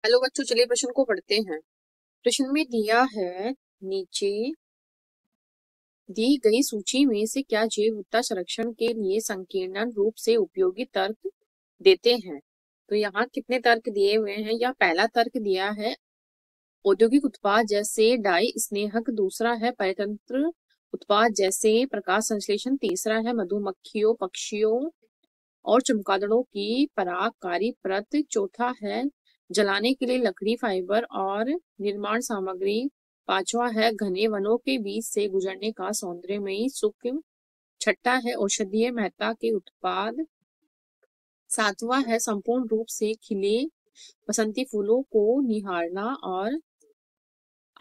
Hello बच्चों, चलिए प्रश्न को पढ़ते हैं। प्रश्न में दिया है, नीचे दी गई सूची में से क्या जैव विविधता संरक्षण के लिए संकीर्ण रूप से उपयोगी तर्क देते हैं। तो यहाँ कितने तर्क दिए हुए हैं। या पहला तर्क दिया है औद्योगिक उत्पाद जैसे डाई स्नेहक, दूसरा है परतंत्र उत्पाद जैसे प्रकाश संश्लेषण, तीसरा है मधुमक्खियों, पक्षियों और चमगादड़ों की परागकारी परत, चौथा है जलाने के लिए लकड़ी, फाइबर और निर्माण सामग्री, पांचवा है घने वनों के बीच से गुजरने का सौंदर्यमयी सुख, छठा है औषधीय महत्ता के उत्पाद, सातवां है संपूर्ण रूप से खिले बसंती फूलों को निहारना और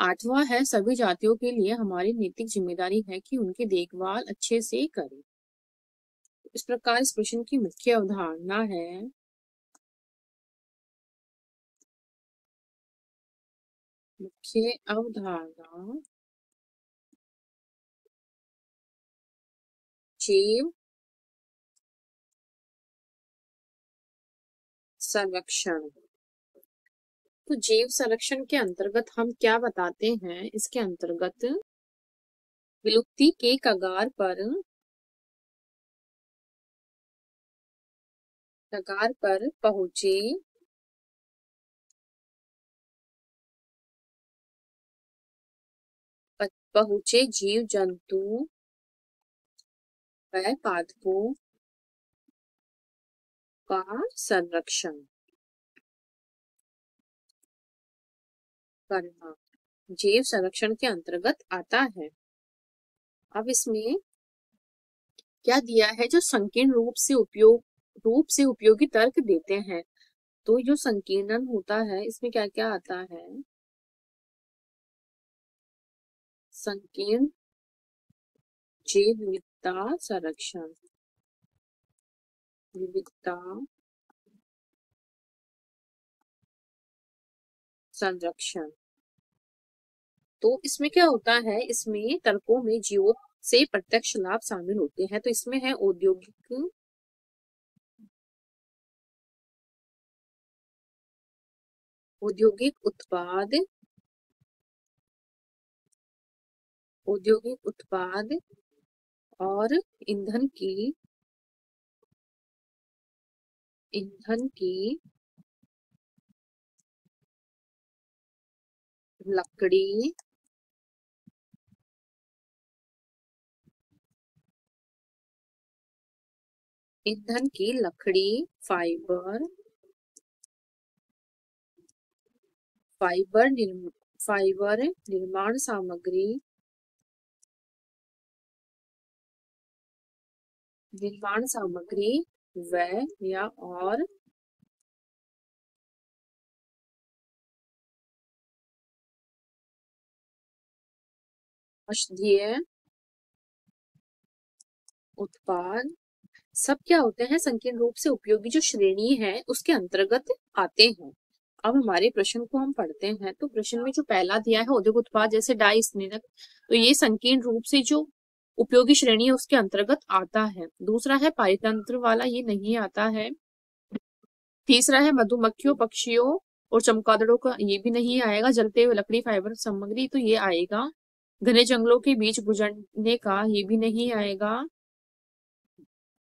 आठवां है सभी जातियों के लिए हमारी नैतिक जिम्मेदारी है कि उनकी देखभाल अच्छे से करें। इस प्रकार इस प्रश्न की मुख्य अवधारणा है मुख्य अवधारणा जैव संरक्षण। तो जैव संरक्षण के अंतर्गत हम क्या बताते हैं। इसके अंतर्गत विलुप्ति के कगार पर पहुंचे जीव जंतु व पादपों का संरक्षण करना जैव संरक्षण के अंतर्गत आता है। अब इसमें क्या दिया है, जो संकीर्ण रूप से उपयोगी तर्क देते हैं। तो जो संकीर्ण होता है इसमें क्या क्या आता है। संकीर्ण जैव विविधता संरक्षण, विविधता संरक्षण। तो इसमें क्या होता है, इसमें तर्कों में जीवों से प्रत्यक्ष लाभ शामिल होते हैं। तो इसमें है औद्योगिक उत्पाद और ईंधन की लकड़ी, फाइबर फाइबर निर्माण सामग्री व या और औषधीय उत्पाद सब क्या होते हैं, संकीर्ण रूप से उपयोगी जो श्रेणी है उसके अंतर्गत आते हैं। अब हमारे प्रश्न को हम पढ़ते हैं। तो प्रश्न में जो पहला दिया है औद्योगिक उत्पाद जैसे डाई स्नेहक, तो ये संकीर्ण रूप से जो उपयोगी श्रेणी है उसके अंतर्गत आता है। दूसरा है पारितंत्र वाला, ये नहीं आता है। तीसरा है मधुमक्खियों, पक्षियों और चमगादड़ों का, ये भी नहीं आएगा। जलते हुए लकड़ी, फाइबर सामग्री, तो ये आएगा। घने जंगलों के बीच गुजरने का, ये भी नहीं आएगा।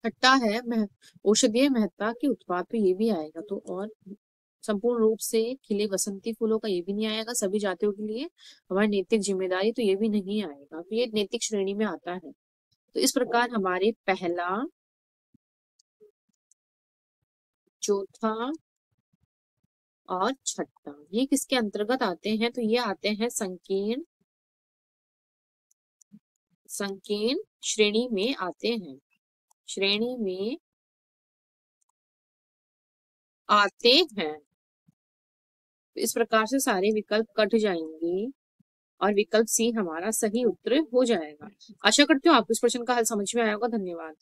छठा है औषधीय महत्ता के उत्पाद, पे ये भी आएगा। तो और संपूर्ण रूप से खिले बसंती फूलों का, ये भी नहीं आएगा। सभी जातियों के लिए हमारी नैतिक जिम्मेदारी, तो ये भी नहीं आएगा। तो ये नैतिक श्रेणी में आता है। तो इस प्रकार हमारे पहला, चौथा और छठा ये किसके अंतर्गत आते हैं। तो ये आते हैं संकीर्ण श्रेणी में आते हैं, श्रेणी में आते हैं। इस प्रकार से सारे विकल्प कट जाएंगे और विकल्प सी हमारा सही उत्तर हो जाएगा। आशा करती हूँ आपको इस प्रश्न का हल समझ में आया होगा। धन्यवाद।